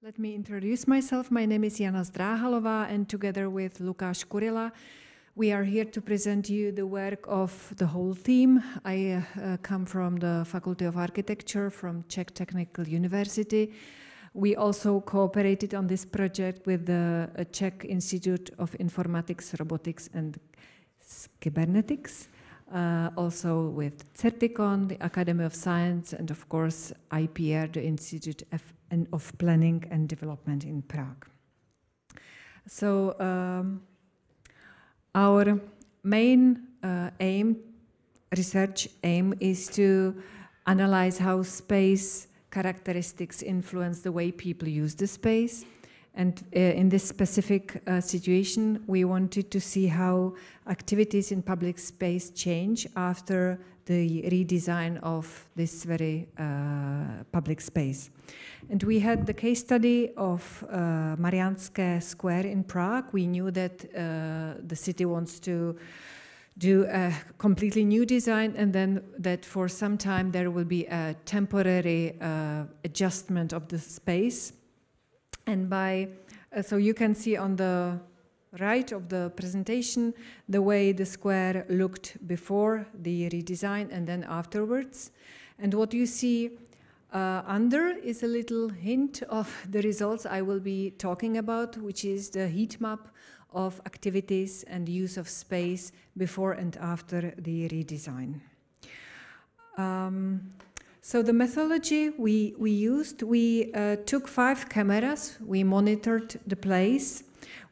Let me introduce myself. My name is Jana Zdráhalová, and together with Jan Kurilla, we are here to present you the work of the whole team. I come from the Faculty of Architecture from Czech Technical University. We also cooperated on this project with the Czech Institute of Informatics, Robotics and Cybernetics, also with Certicon, the Academy of Science, and of course IPR, the Institute of Planning and Development in Prague. So our main research aim is to analyze how space characteristics influence the way people use the space. And in this specific situation, we wanted to see how activities in public space change after the redesign of this very public space. And we had the case study of Mariánské Square in Prague. We knew that the city wants to do a completely new design, and then that for some time there will be a temporary adjustment of the space. And so you can see on the right of the presentation the way the square looked before the redesign and then afterwards. And what you see under is a little hint of the results I will be talking about, which is the heat map of activities and use of space before and after the redesign. So the methodology we used, we took 5 cameras, we monitored the place,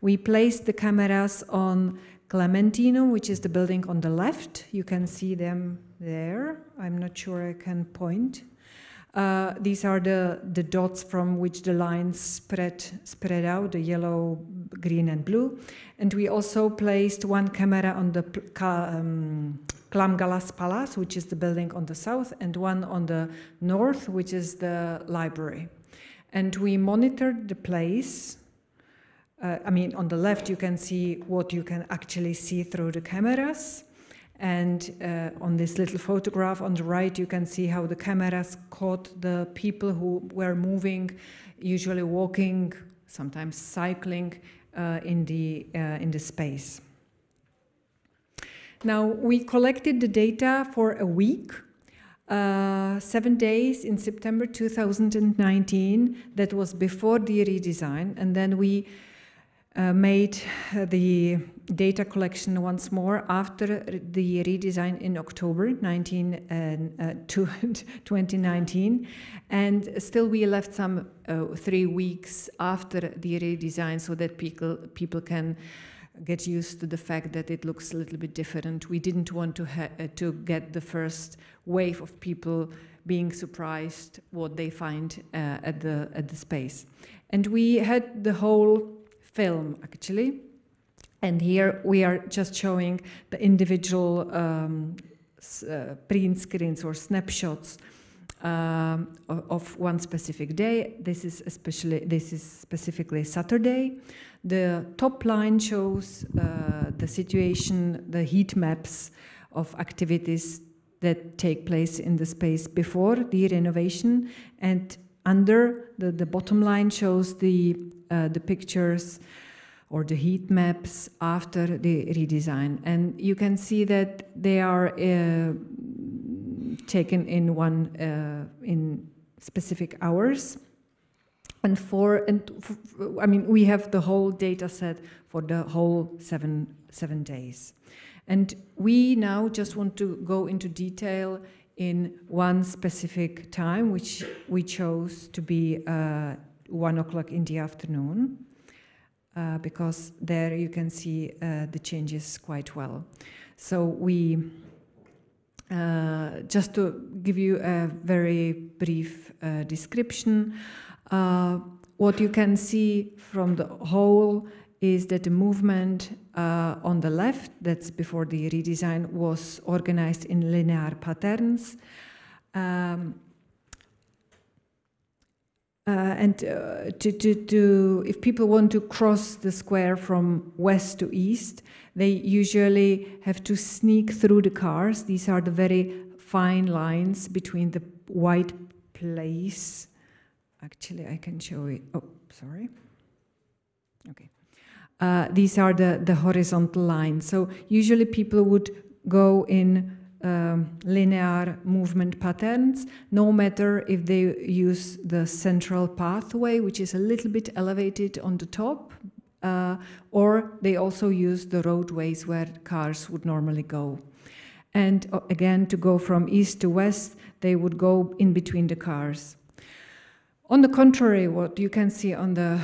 we placed the cameras on Clementinum, which is the building on the left. You can see them there. I'm not sure I can point. These are the dots from which the lines spread out, the yellow, green and blue. And we also placed 1 camera on the Klamgalas Palace, which is the building on the south, and 1 on the north, which is the library. And we monitored the place. On the left you can see what you can actually see through the cameras. And on this little photograph on the right, you can see how the cameras caught the people who were moving, usually walking, sometimes cycling in the space. Now, we collected the data for a week, 7 days in September 2019. That was before the redesign. And then we made the data collection once more after the redesign in October 2019. And still we left some 3 weeks after the redesign so that people can get used to the fact that it looks a little bit different. We didn't want to get the first wave of people being surprised what they find at the space. And we had the whole film actually, and here we are just showing the individual print screens or snapshots of one specific day. This is specifically Saturday. The top line shows the situation, the heat maps of activities that take place in the space before the renovation, and under the bottom line shows the pictures or the heat maps after the redesign. And you can see that they are taken in specific hours. And we have the whole data set for the whole seven days. And we now just want to go into detail in one specific time, which we chose to be 1 o'clock in the afternoon, because there you can see the changes quite well. So we, just to give you a very brief description, what you can see from the whole is that the movement on the left, that's before the redesign, was organized in linear patterns. If people want to cross the square from west to east, they usually have to sneak through the cars. These are the very fine lines between the white place Actually, I can show it. Oh, sorry. Okay. These are the horizontal lines. So usually people would go in linear movement patterns, no matter if they use the central pathway, which is a little bit elevated on the top, or they also use the roadways where cars would normally go. And again, to go from east to west, they would go in between the cars. On the contrary, what you can see on the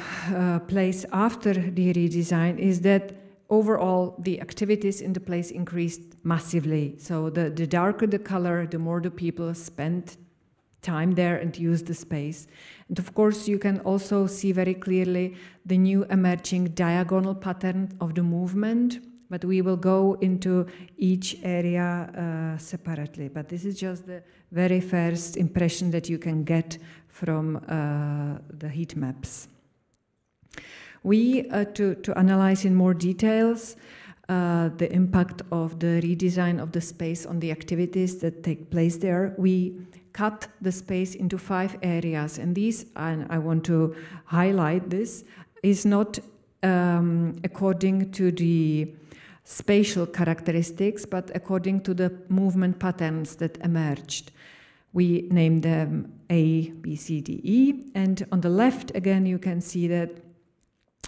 place after the redesign is that overall the activities in the place increased massively. So the darker the color, the more the people spent time there and used the space. And of course, you can also see very clearly the new emerging diagonal pattern of the movement, but we will go into each area separately. But this is just the very first impression that you can get from the heat maps. We, to analyze in more details the impact of the redesign of the space on the activities that take place there, we cut the space into 5 areas. And these, and I want to highlight this, is not according to the spatial characteristics, but according to the movement patterns that emerged. We named them A, B, C, D, E. And on the left, again, you can see that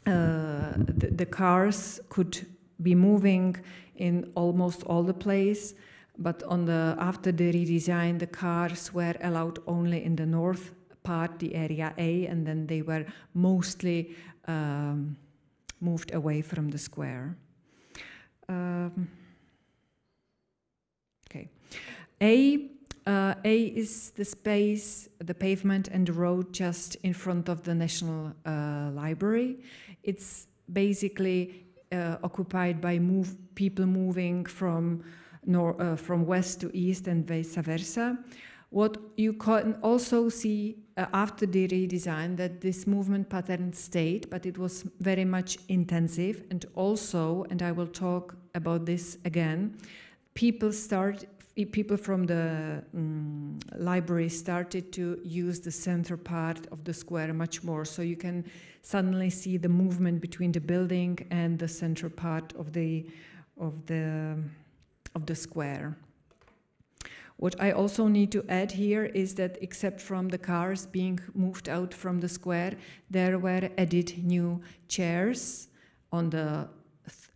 the cars could be moving in almost all the place, but after the redesign, the cars were allowed only in the north part, the area A, and then they were mostly moved away from the square. Okay. A is the space, the pavement and the road just in front of the National Library. It's basically occupied by people moving from west to east and vice versa. What you can also see after the redesign, that this movement pattern stayed, but it was very much intensive. And also, and I will talk about this again, people from the library started to use the center part of the square much more. So you can suddenly see the movement between the building and the center part of the square. What I also need to add here is that except from the cars being moved out from the square, there were added new chairs on the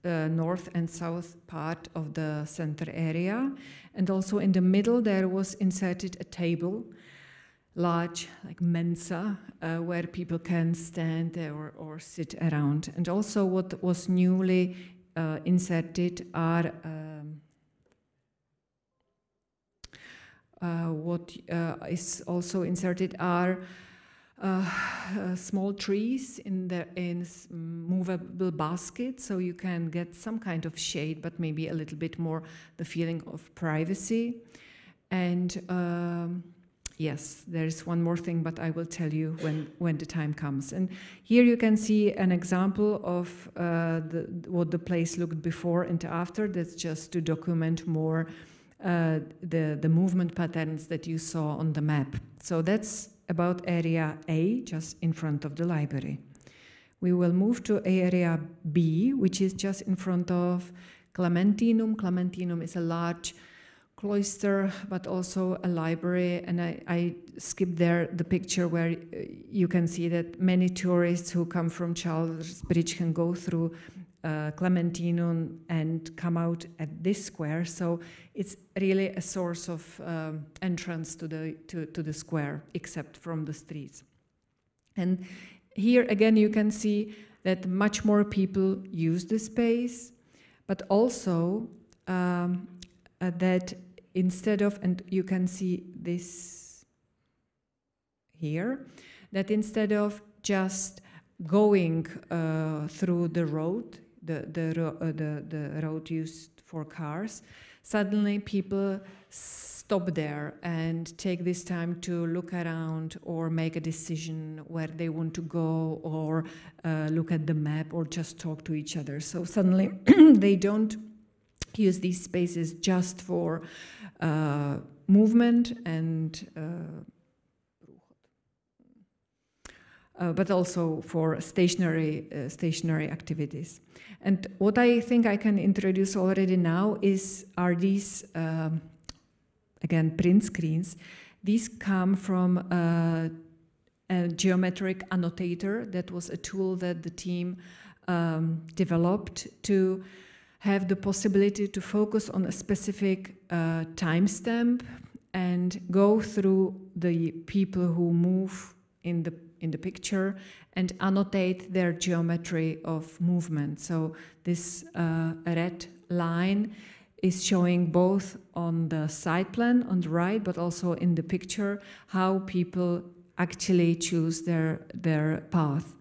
north and south part of the center area. And also in the middle there was inserted a table, large like mensa, where people can stand or sit around. And also what was newly inserted are is also inserted are small trees in movable baskets, so you can get some kind of shade, but maybe a little bit more the feeling of privacy. And yes, there's one more thing, but I will tell you when the time comes. And here you can see an example of what the place looked before and after. That's just to document more the movement patterns that you saw on the map. So that's about area A, just in front of the library. We will move to area B, which is just in front of Clementinum. Clementinum is a large cloister, but also a library. And I skipped there the picture where you can see that many tourists who come from Charles Bridge can go through Clementinum and come out at this square. So it's really a source of entrance to the square, except from the streets. And here again you can see that much more people use the space, but also that instead of, and you can see this here, that instead of just going through the road, the road used for cars, suddenly people stop there and take this time to look around or make a decision where they want to go, or look at the map, or just talk to each other. So suddenly they don't use these spaces just for movement and but also for stationary activities. And what I think I can introduce already now are these, again, print screens. These come from a geometric annotator. That was a tool that the team developed to have the possibility to focus on a specific timestamp and go through the people who move in the picture and annotate their geometry of movement. So this red line is showing both on the side plan on the right, but also in the picture, how people actually choose their path.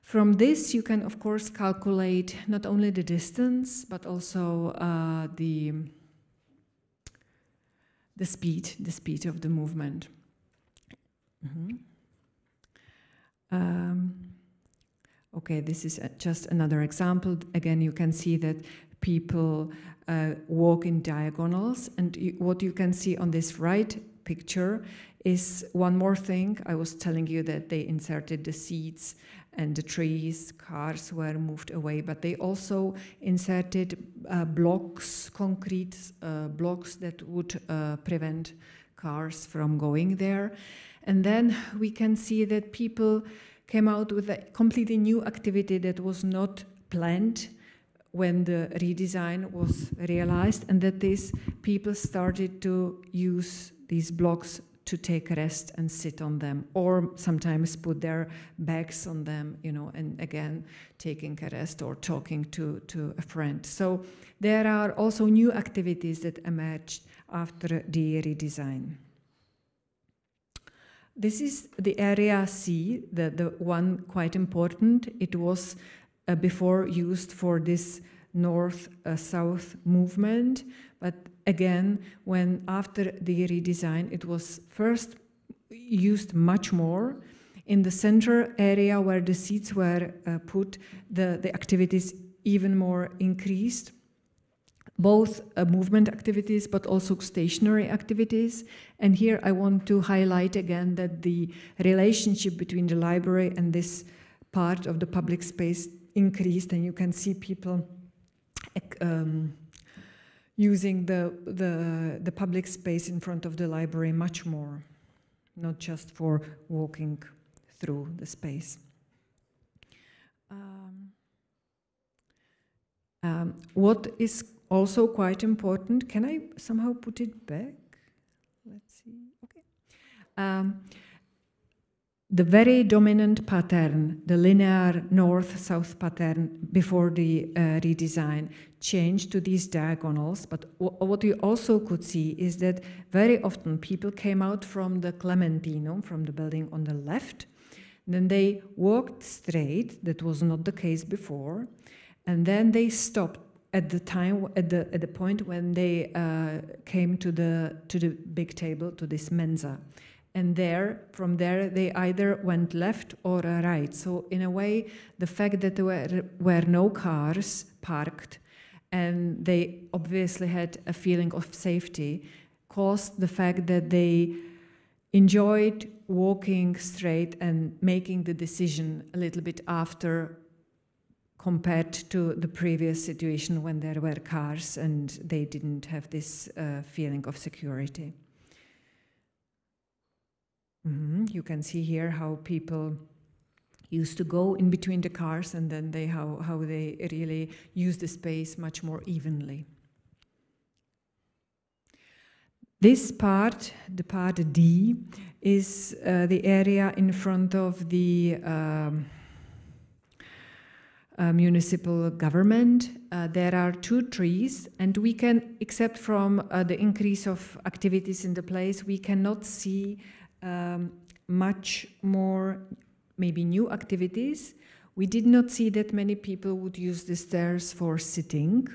From this, you can, of course, calculate not only the distance, but also the speed of the movement. Mm-hmm. Okay, this is just another example. Again, you can see that people walk in diagonals, and what you can see on this right picture is one more thing. I was telling you that they inserted the seats and the trees, cars were moved away, but they also inserted blocks, concrete blocks that would prevent cars from going there. And then we can see that people came out with a completely new activity that was not planned when the redesign was realized, and that is people started to use these blocks to take a rest and sit on them, or sometimes put their bags on them, you know, and again, taking a rest or talking to a friend. So there are also new activities that emerged after the redesign. This is the area C, the one quite important. It was before used for this north-south movement, but again, when after the redesign, it was first used much more. In the center area where the seats were put, the activities even more increased, both movement activities but also stationary activities. And here I want to highlight again that the relationship between the library and this part of the public space increased, and you can see people using the public space in front of the library much more, not just for walking through the space. What is also quite important, can I somehow put it back? Let's see, okay. The very dominant pattern, the linear north-south pattern before the redesign, changed to these diagonals, but what you also could see is that very often people came out from the Clementinum, from the building on the left, then they walked straight, that was not the case before, and then they stopped at the point when they came to the big table, to this mensa. And from there, they either went left or right. So in a way, the fact that there were no cars parked, and they obviously had a feeling of safety, caused the fact that they enjoyed walking straight and making the decision a little bit after, compared to the previous situation when there were cars and they didn't have this feeling of security. You can see here how people used to go in between the cars, and then how they really use the space much more evenly. This part, the part D, is the area in front of the municipal government. There are 2 trees, and we can, except from the increase of activities in the place, we cannot see much more, maybe new activities. We did not see that many people would use the stairs for sitting.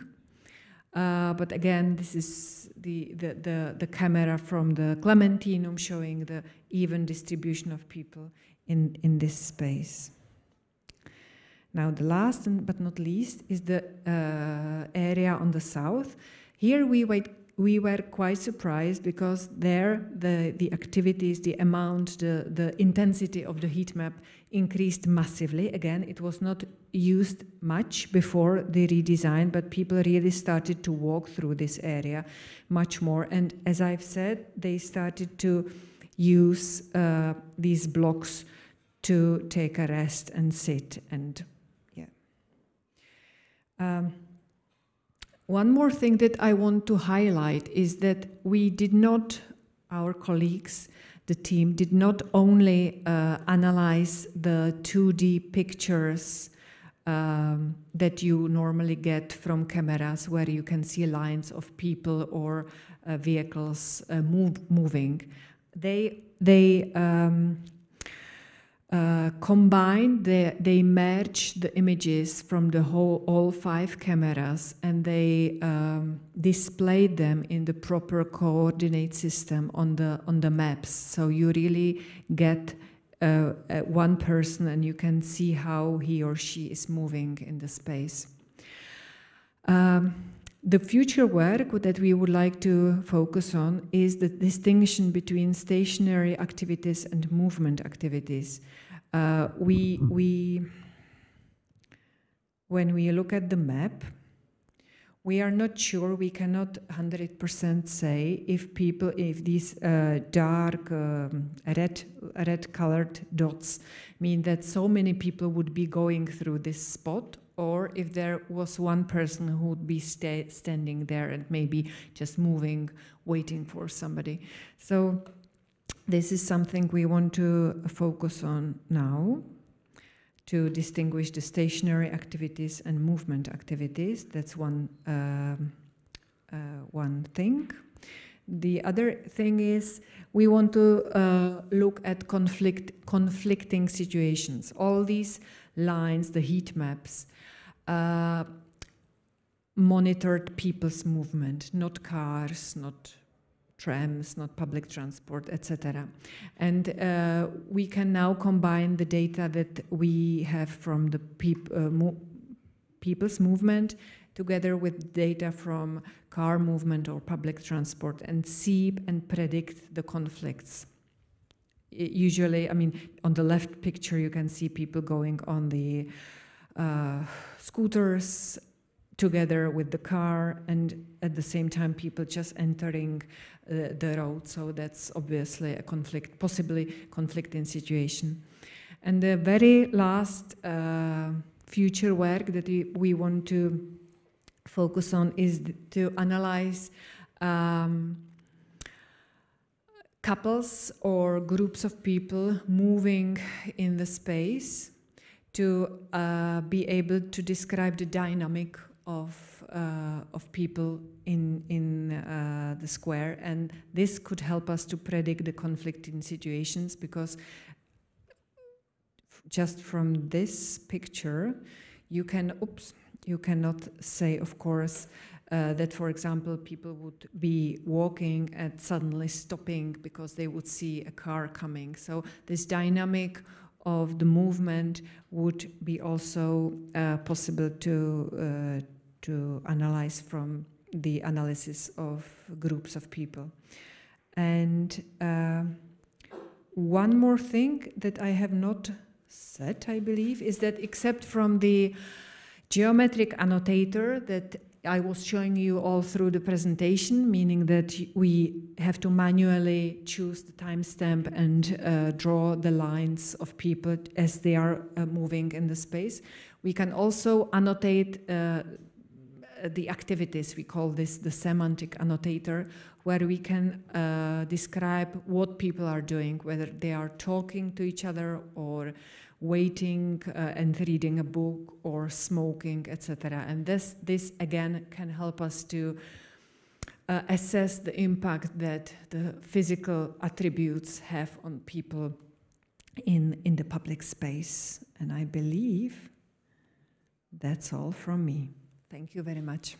But again, this is the camera from the Clementinum showing the even distribution of people in this space. Now the last but not least is the area on the south. Here we we were quite surprised because there the activities, the amount, the intensity of the heat map increased massively. Again, it was not used much before the redesign, but people really started to walk through this area much more. And as I've said, they started to use these blocks to take a rest and sit. And one more thing that I want to highlight is that we did not, our colleagues, the team, did not only analyze the 2D pictures that you normally get from cameras, where you can see lines of people or vehicles moving. They combined, they merged the images from the all 5 cameras, and they displayed them in the proper coordinate system on the maps. So you really get one person, and you can see how he or she is moving in the space. The future work that we would like to focus on is the distinction between stationary activities and movement activities. When we look at the map, we are not sure, we cannot 100% say if these dark red colored dots mean that so many people would be going through this spot, or if there was one person who would be standing there and maybe just moving, waiting for somebody. So this is something we want to focus on now, to distinguish the stationary activities and movement activities. That's one thing. The other thing is we want to look at conflicting situations. All these lines, the heat maps, monitored people's movement, not cars, not trams, not public transport, etc. And we can now combine the data that we have from the people's movement together with data from car movement or public transport and see and predict the conflicts. Usually, I mean, on the left picture you can see people going on the scooters together with the car, and at the same time people just entering the road. So that's obviously a conflict, possibly conflicting situation. And the very last future work that we want to focus on is to analyze couples or groups of people moving in the space, to be able to describe the dynamic of people in the square, and this could help us to predict the conflicting situations, because just from this picture you cannot say, of course, that, for example, people would be walking and suddenly stopping because they would see a car coming. So this dynamic of the movement would be also possible to analyze from the analysis of groups of people. And one more thing that I have not said, I believe, is that except from the geometric annotator that I was showing you all through the presentation, meaning that we have to manually choose the timestamp and draw the lines of people as they are moving in the space, we can also annotate the activities. We call this the semantic annotator, where we can describe what people are doing, whether they are talking to each other or waiting and reading a book or smoking, etc. And this again can help us to assess the impact that the physical attributes have on people in the public space. And I believe that's all from me. Thank you very much.